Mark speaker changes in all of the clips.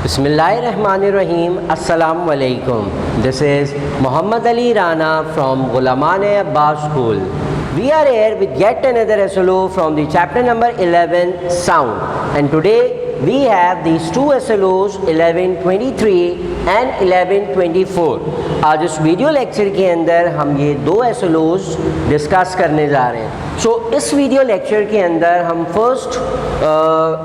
Speaker 1: Bismillahirrahmanirrahim. Assalamu alaikum. This is Muhammad Ali Rana from Ghulamane Abbas School. We are here with yet another SLO from the chapter number 11, Sound. And today we have these two SLOs 1123 and 1124. आज इस video lecture के अंदर हम ये दो SLOs discuss करने जा रहे हैं. इस वीडियो लेक्चर के अंदर हम फर्स्ट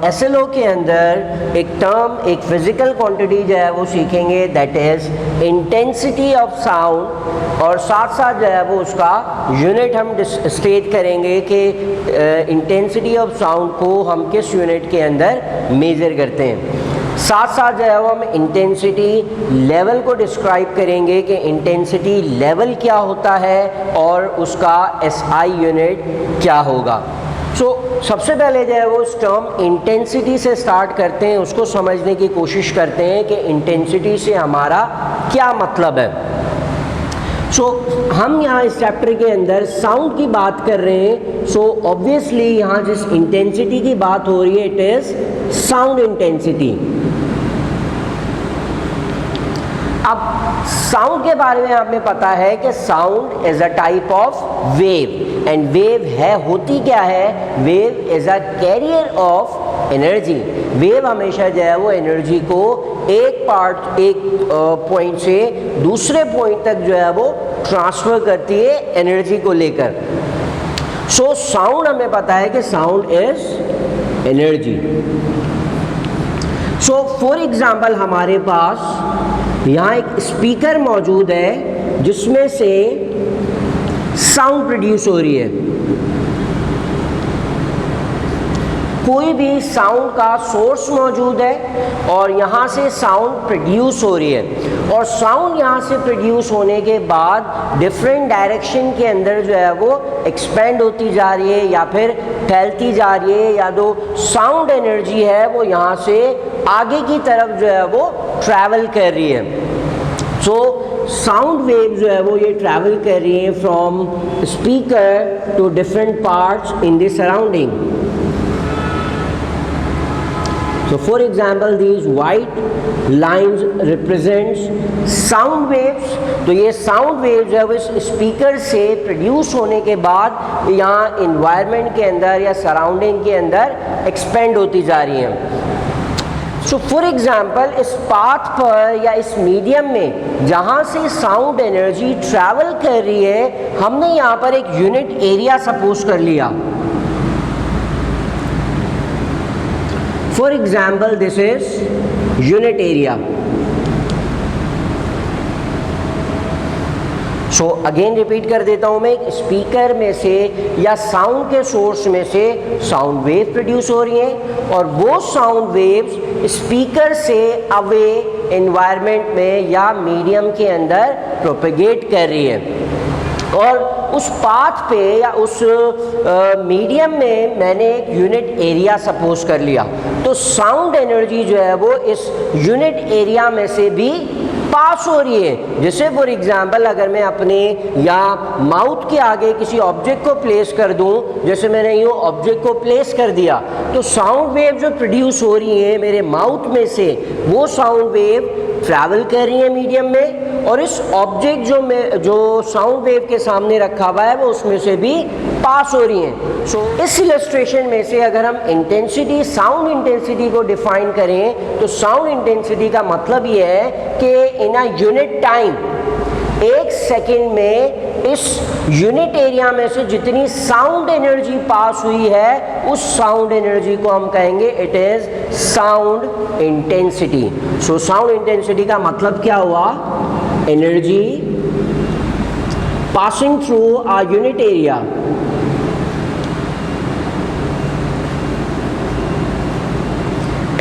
Speaker 1: SLO के अंदर एक टर्म, एक फिज़िकल क्वांटिटी जो है वो सीखेंगे, that is intensity of sound, और साथ साथ जो है वो उसका यूनिट हम स्टेट करेंगे कि इंटेंसिटी ऑफ साउंड को हम किस यूनिट के अंदर मेज़र करते हैं. साथ साथ जो है वो हम इंटेंसिटी लेवल को डिस्क्राइब करेंगे कि इंटेंसिटी लेवल क्या होता है और उसका SI यूनिट क्या होगा. सबसे पहले जो है वो इस टर्म इंटेंसिटी से स्टार्ट करते हैं, उसको समझने की कोशिश करते हैं कि इंटेंसिटी से हमारा क्या मतलब है. हम यहाँ इस चैप्टर के अंदर साउंड की बात कर रहे हैं. ऑब्वियसली यहाँ जिस इंटेंसिटी की बात हो रही है इट इज़ साउंड इंटेंसिटी. अब साउंड के बारे में हमें पता है कि sound is a type of wave, and wave होती क्या है? Wave is a carrier of energy. Wave हमेशा जो है वो एनर्जी को एक पॉइंट से दूसरे पॉइंट तक जो है वो ट्रांसफ़र करती है एनर्जी को लेकर. साउंड हमें पता है कि sound is energy. For example हमारे पास यहाँ एक स्पीकर मौजूद है जिसमें से साउंड प्रोड्यूस हो रही है. कोई भी साउंड का सोर्स मौजूद है और यहाँ से साउंड प्रोड्यूस हो रही है, और साउंड यहाँ से प्रोड्यूस होने के बाद डिफरेंट डायरेक्शन के अंदर जो है वो एक्सपेंड होती जा रही है या फिर फैलती जा रही है, या जो साउंड एनर्जी है वो यहाँ से आगे की तरफ जो है वो ट्रैवल कर रही है. साउंड वेव जो है वो ये ट्रैवल कर रही है from speaker to different parts in the surrounding. For example, these white lines represents sound waves. तो ये sound waves जो है वो इस स्पीकर से प्रोड्यूस होने के बाद यहाँ इन्वायरमेंट के अंदर या सराउंडिंग के अंदर एक्सपेंड होती जा रही हैं. फॉर एग्ज़ाम्पल इस पाथ पर या इस मीडियम में जहाँ से साउंड एनर्जी ट्रैवल कर रही है, हमने यहाँ पर एक यूनिट एरिया सपोज कर लिया. For example, this is unit area. Again repeat कर देता हूँ मैं, स्पीकर में से या साउंड के सोर्स में से साउंड वेव प्रोड्यूस हो रही हैं, और वो साउंड वेव्स स्पीकर से अवे एनवायरनमेंट में या मीडियम के अंदर प्रोपेगेट कर रही है. और उस पाथ पे या उस मीडियम में मैंने एक यूनिट एरिया सपोज कर लिया. तो साउंड एनर्जी जो है वो इस यूनिट एरिया में से भी पास हो रही है. जैसे फॉर एग्जांपल अगर मैं अपने या माउथ के आगे किसी ऑब्जेक्ट को प्लेस कर दूं, जैसे मैंने यूँ ऑब्जेक्ट को प्लेस कर दिया, तो साउंड वेव जो प्रोड्यूस हो रही है मेरे माउथ में से, वो साउंड वेव ट्रैवल कर रही है मीडियम में, और इस ऑब्जेक्ट जो साउंड वेव के सामने रखा हुआ है वो उसमें से भी पास हो रही हैं. इस इलस्ट्रेशन में से अगर हम इंटेंसिटी, साउंड इंटेंसिटी को डिफाइन करें, तो साउंड इंटेंसिटी का मतलब ये है कि इन अ यूनिट टाइम, एक सेकेंड में इस यूनिट एरिया में से जितनी साउंड एनर्जी पास हुई है उस साउंड एनर्जी को हम कहेंगे it is sound intensity. Sound intensity का मतलब क्या हुआ? Energy passing through a unit area.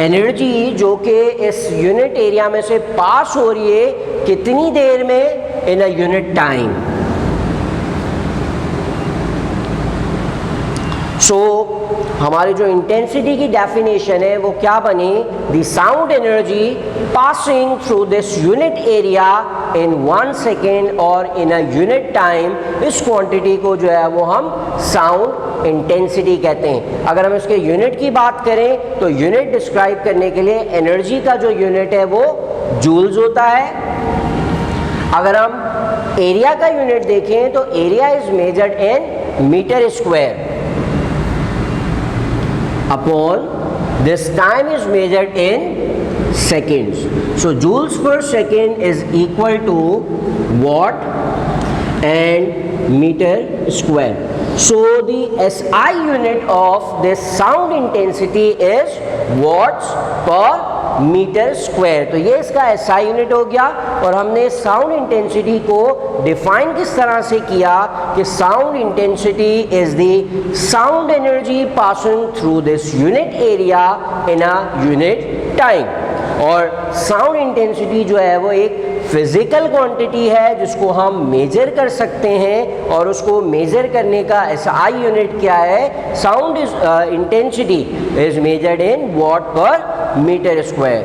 Speaker 1: Energy जो कि इस यूनिट एरिया में से पास हो रही है कितनी देर में? इन अ यूनिट टाइम. हमारी जो इंटेंसिटी की डेफिनेशन है वो क्या बनी, the sound energy passing through this unit area in 1 second और इन अ यूनिट टाइम, इस क्वांटिटी को जो है वो हम साउंड इंटेंसिटी कहते हैं। अगर हम इसके यूनिट की बात करें तो यूनिट डिस्क्राइब करने के लिए एनर्जी का जो यूनिट है वो जूल्स होता है। अगर हम एरिया का यूनिट देखें तो area is measured in metre square upon this time is measured in seconds. So joules per second is equal to watt and meter square. So the SI unit of this sound intensity is watts per metre square. तो ये इसका SI unit हो गया। और हमने sound intensity को define किस तरह से किया कि sound intensity is the sound energy passing through this unit area in a unit time. और साउंड इंटेंसिटी जो है वो एक फिजिकल क्वांटिटी है जिसको हम मेजर कर सकते हैं, और उसको मेजर करने का SI यूनिट क्या है, sound intensity is measured in what per metre square.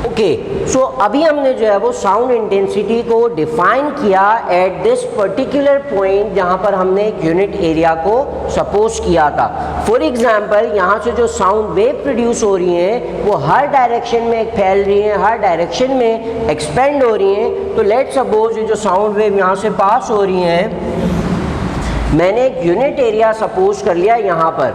Speaker 1: Okay, सो अभी हमने जो है वो साउंड इंटेंसिटी को डिफाइन किया एट दिस पर्टिकुलर पॉइंट जहाँ पर हमने एक यूनिट एरिया को सपोज किया था। फॉर एग्जांपल यहाँ से जो साउंड वेव प्रोड्यूस हो रही हैं वो हर डायरेक्शन में फैल रही हैं, हर डायरेक्शन में एक्सपेंड हो रही हैं। तो लेट सपोज ये जो साउंड वेव यहाँ से पास हो रही हैं, मैंने एक यूनिट एरिया सपोज कर लिया यहाँ पर।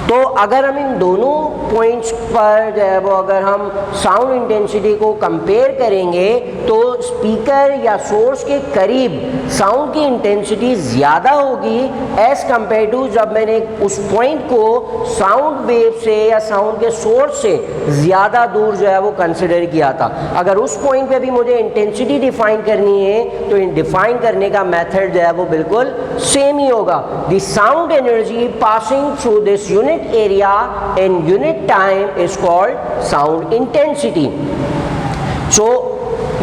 Speaker 1: तो अगर हम इन दोनों पॉइंट्स पर जो है वो अगर हम साउंड इंटेंसिटी को कंपेयर करेंगे तो स्पीकर या सोर्स के करीब साउंड की इंटेंसिटी ज़्यादा होगी एज़ कम्पेयर टू जब मैंने उस पॉइंट को साउंड वेव से या साउंड के सोर्स से ज़्यादा दूर जो है वो कंसिडर किया था। अगर उस पॉइंट पे भी मुझे इंटेंसिटी डिफाइन करनी है तो इन डिफाइन करने का मेथड जो है वो बिल्कुल सेम ही होगा। The sound energy passing through this unit area in unit time is called sound intensity. So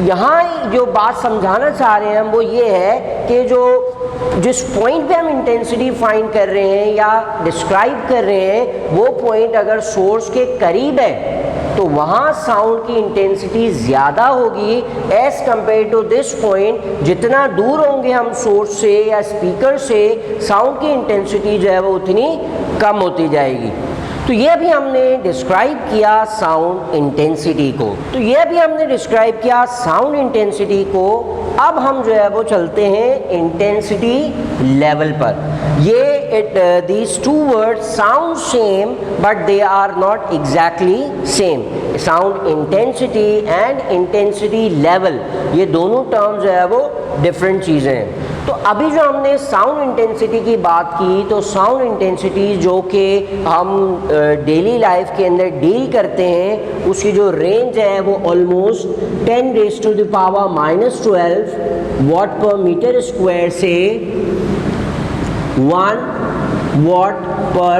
Speaker 1: यहाँ जो बात समझाना चाह रहे हैं हम वो ये है कि जो जिस पॉइंट पे हम इंटेंसिटी फाइंड कर रहे हैं या डिस्क्राइब कर रहे हैं वो पॉइंट अगर सोर्स के करीब है तो वहाँ साउंड की इंटेंसिटी ज़्यादा होगी as compare to this point. जितना दूर होंगे हम सोर्स से या स्पीकर से साउंड की इंटेंसिटी जो है वो उतनी कम होती जाएगी। तो ये भी हमने डिस्क्राइब किया साउंड इंटेंसिटी को। अब हम जो है वो चलते हैं इंटेंसिटी लेवल पर। ये these two words sound same but they are not exactly same. Sound intensity and intensity level ये दोनों टर्म्स जो है वो डिफरेंट चीज़ें हैं। तो अभी जो हमने साउंड इंटेंसिटी की बात की तो साउंड इंटेंसिटी जो कि हम डेली लाइफ के अंदर डील करते हैं उसकी जो रेंज है वो almost 10⁻⁻12 watt per metre square से 1 वॉट पर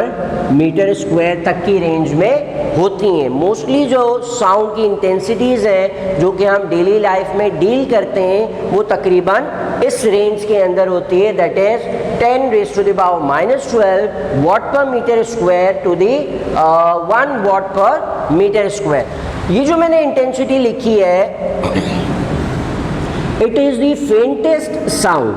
Speaker 1: मीटर स्क्वायर तक की रेंज में होती हैं। मोस्टली जो साउंड की इंटेंसिटीज़ हैं जो कि हम डेली लाइफ में डील करते हैं वो तकरीबन इस रेंज के अंदर होती है, that is 10⁻⁻12 watt per metre square to the 1 watt per metre square. ये जो मैंने इंटेंसिटी लिखी है it is the faintest sound.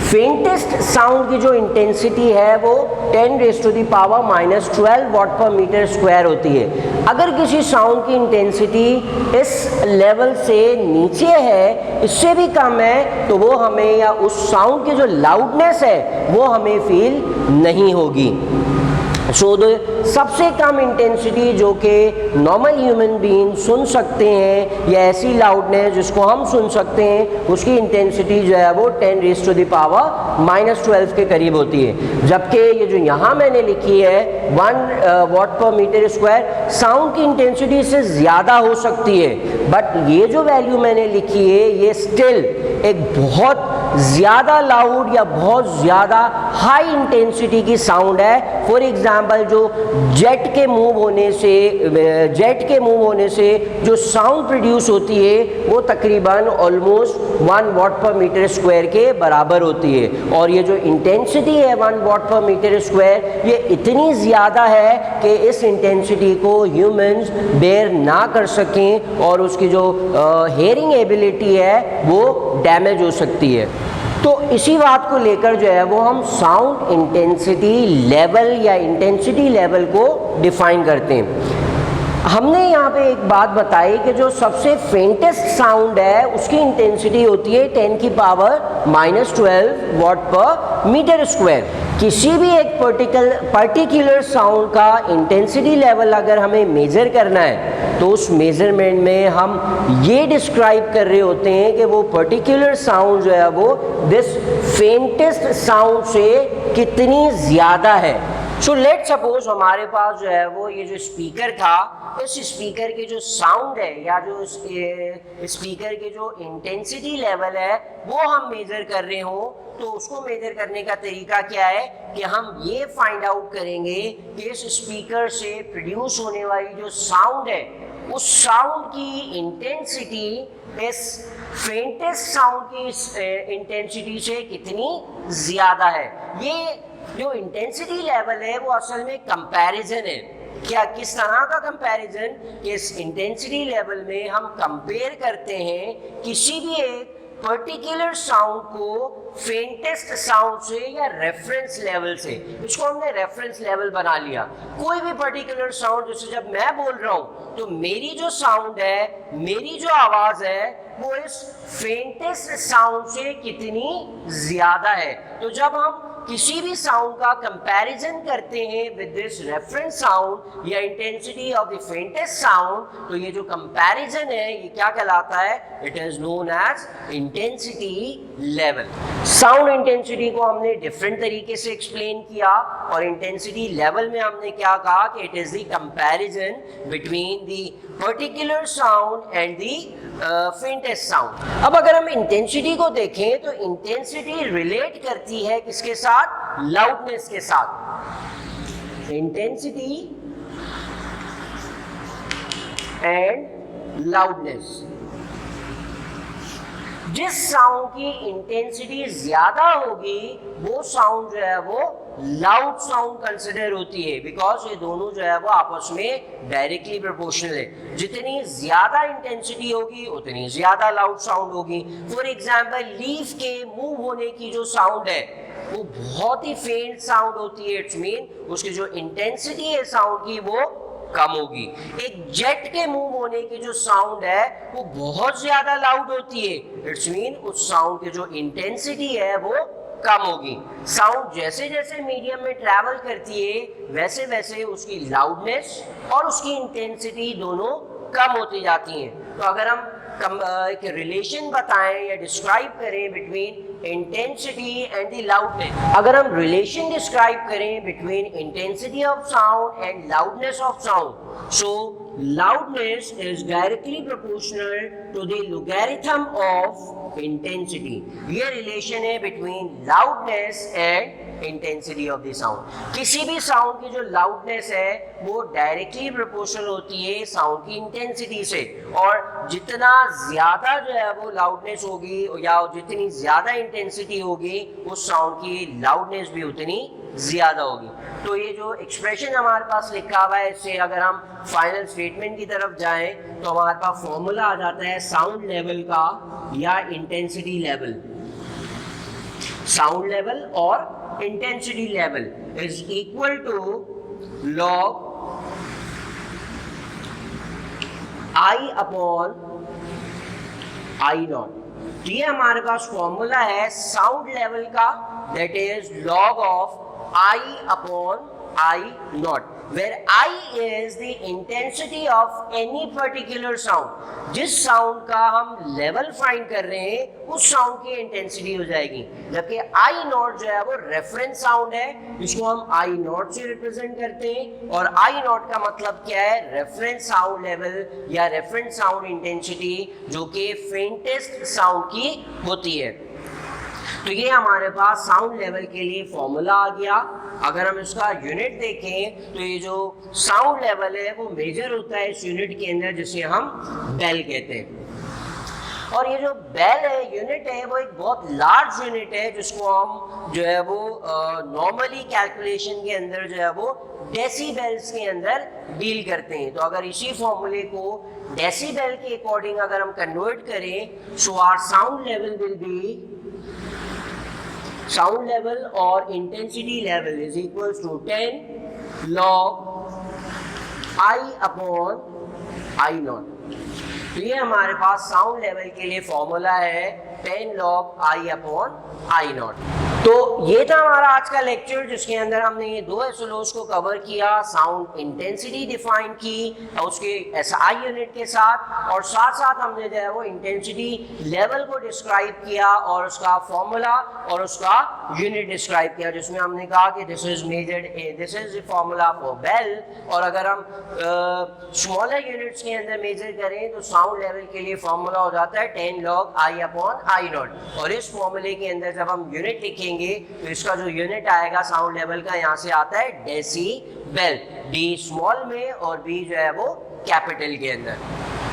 Speaker 1: Faintest sound की जो इंटेंसिटी है वो 10⁻⁻12 वॉट पर मीटर स्क्वायर होती है। अगर किसी साउंड की इंटेंसिटी इस लेवल से नीचे है, इससे भी कम है, तो वो हमें या उस साउंड की जो लाउडनेस है वो हमें फील नहीं होगी। सो सबसे कम इंटेंसिटी जो कि नॉर्मल ह्यूमन बीइंग सुन सकते हैं या ऐसी लाउडनेस जिसको हम सुन सकते हैं उसकी इंटेंसिटी जो है वो 10⁻⁻12 के करीब होती है। जबकि ये जो यहाँ मैंने लिखी है 1 watt per metre square sound की इंटेंसिटी से ज़्यादा हो सकती है, बट ये जो वैल्यू मैंने लिखी है ये स्टिल एक बहुत ज़्यादा लाउड या बहुत ज़्यादा हाई इंटेंसिटी की साउंड है। फॉर एग्जांपल जो जेट के मूव होने से जो साउंड प्रोड्यूस होती है वो तकरीबन ऑलमोस्ट 1 वाट पर मीटर स्क्वायर के बराबर होती है, और ये जो इंटेंसिटी है 1 वाट पर मीटर स्क्वायर ये इतनी ज़्यादा है कि इस इंटेंसिटी को ह्यूमंस बेयर ना कर सकें और उसकी जो हेयरिंग एबिलिटी है वो डैमेज हो सकती है। तो इसी बात को लेकर जो है वो हम साउंड इंटेंसिटी लेवल या इंटेंसिटी लेवल को डिफाइन करते हैं। हमने यहाँ पे एक बात बताई कि जो सबसे फेंटेस्ट साउंड है उसकी इंटेंसिटी होती है 10 की पावर -12 वाट पर मीटर स्क्वायर। किसी भी एक पर्टिकुलर साउंड का इंटेंसिटी लेवल अगर हमें मेज़र करना है तो उस मेज़रमेंट में हम ये डिस्क्राइब कर रहे होते हैं कि वो पर्टिकुलर साउंड जो है वो दिस फेंटेस्ट साउंड से कितनी ज़्यादा है। सो लेट सपोज हमारे पास जो है वो ये जो स्पीकर था, इस स्पीकर के जो साउंड है या जो स्पीकर के जो इंटेंसिटी लेवल है वो हम मेजर कर रहे हो, तो उसको मेजर करने का तरीका क्या है कि हम ये फाइंड आउट करेंगे कि इस स्पीकर से प्रोड्यूस होने वाली जो साउंड है उस साउंड की इंटेंसिटी इस फेंटेस्ट साउंड की इंटेंसिटी से कितनी ज़्यादा है। ये जो इंटेंसिटी लेवल है वो असल में कंपैरिजन है। क्या किस तरह का कंपैरिजन? इस इंटेंसिटी लेवल में हम कंपेयर करते हैं किसी भी एक पर्टिकुलर साउंड को फेंटेस्ट साउंड से या रेफरेंस लेवल से। इसको हमने रेफरेंस लेवल बना लिया। कोई भी पर्टिकुलर साउंड, जैसे जब मैं बोल रहा हूँ तो मेरी जो साउंड है, मेरी जो आवाज है वो इस फेंटेस्ट साउंड से कितनी ज्यादा है। तो जब हम किसी भी साउंड का कंपैरिजन करते हैं विद दिस रेफरेंस साउंड या intensity of the faintest sound, तो ये जो कंपैरिजन है ये क्या कहलाता है? It is known as intensity level. Sound intensity को हमने डिफरेंट तरीके से एक्सप्लेन किया और इंटेंसिटी लेवल में हमने क्या कहा कि it is the comparison between the particular sound and the faintest sound. अब अगर हम इंटेंसिटी को देखें तो इंटेंसिटी रिलेट करती है किसके साथ? लाउडनेस के साथ। Intensity and loudness. जिस साउंड की इंटेंसिटी ज्यादा होगी वो साउंड जो है वो लाउड साउंड कंसिडर होती है, बिकॉज ये दोनों जो है वो आपस में डायरेक्टली प्रोपोर्शनल है। जितनी ज्यादा इंटेंसिटी होगी उतनी ज्यादा लाउड साउंड होगी। फॉर एग्जांपल लीफ के मूव होने की जो साउंड है वो बहुत ही फेंट साउंड होती है। इट्स मीन उसकी जो इंटेंसिटी है साउंड की वो कम होगी। एक जेट के मूव होने की जो साउंड है वो बहुत ज्यादा लाउड होती है। इट्स मीन उस साउंड की जो इंटेंसिटी है वो कम होगी। साउंड जैसे जैसे मीडियम में ट्रैवल करती है वैसे वैसे उसकी लाउडनेस और उसकी इंटेंसिटी दोनों कम होती जाती हैं। तो अगर हम एक रिलेशन बताएं या डिस्क्राइब करें between intensity and the loudness, अगर हम रिलेशन डिस्क्राइब करें between intensity of sound and loudness of sound, so loudness is directly proportional to the logarithm of intensity। ये रिलेशन है between loudness and intensity of the sound. किसी भी sound की जो loudness है वो डायरेक्टली प्रोपोर्शनल होती है साउंड की इंटेंसिटी से, और जितना ज्यादा जो है वो लाउडनेस होगी या जितनी ज्यादा इंटेंसिटी होगी उस साउंड की लाउडनेस भी उतनी ज्यादा होगी। तो ये जो एक्सप्रेशन हमारे पास लिखा हुआ है इससे अगर हम फाइनल स्टेटमेंट की तरफ जाएं तो हमारे पास फॉर्मूला आ जाता है साउंड लेवल का या इंटेंसिटी लेवल। साउंड लेवल और intensity level is equal to log I upon I nought. ये हमारे पास फॉर्मूला है साउंड लेवल का, that is log of I upon I nought, where I is the intensity of any particular sound। जिस sound का हम level find कर रहे हैं उस साउंड की इंटेंसिटी हो जाएगी, जबकि I नॉट जो है वो रेफरेंस साउंड है, इसको हम I नॉट से रिप्रेजेंट करते हैं। और I नॉट का मतलब क्या है? रेफरेंस साउंड लेवल या रेफरेंस साउंड इंटेंसिटी जो कि फेंटेस्ट साउंड की होती है। तो ये हमारे पास साउंड लेवल के लिए फॉर्मूला आ गया। अगर हम इसका यूनिट देखें तो ये जो साउंड लेवल है वो मेजर होता है इस यूनिट के अंदर, जिसे हम बेल कहते हैं। और ये जो बेल है, यूनिट है, वो एक बहुत लार्ज यूनिट है जिसको हम जो है वो नॉर्मली कैलकुलेशन के अंदर जो है वो डेसीबेल्स के अंदर डील करते हैं। तो अगर इसी फॉर्मूले को डेसीबेल के अकॉर्डिंग अगर हम कन्वर्ट करें, so our sound level will be sound level or intensity level is equals to 10 log I upon I naught। तो ये हमारे पास साउंड लेवल के लिए फॉर्मूला है 10 log I upon I naught। तो ये था हमारा आज का लेक्चर, जिसके अंदर हमने ये दो एसओएस को कवर किया, साउंड इंटेंसिटी डिफाइन की और उसके एसआई यूनिट के साथ, और साथ साथ हमने जो है वो इंटेंसिटी लेवल को डिस्क्राइब किया और उसका फॉर्मूला और उसका यूनिट डिस्क्राइब किया, जिसमें हमने कहा कि this is measured, this is the formula for bel. और अगर हम स्मॉलर यूनिट्स के अंदर मेजर करें तो साउंड लेवल के लिए फॉर्मूला हो जाता है 10 log I upon I naught। और इस फॉर्मूले के अंदर जब हम यूनिट लिखेंगे तो इसका जो यूनिट आएगा साउंड लेवल का, यहाँ से आता है डेसीबेल, डी स्मॉल में और बी जो है वो कैपिटल के अंदर।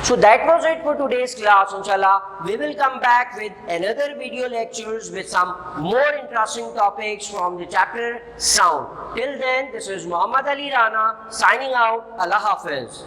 Speaker 1: So that was it for today's class. Inshallah, we will come back with another video lectures with some more interesting topics from the chapter sound. Till then, this is Muhammad Ali Rana signing out. Allah Hafiz.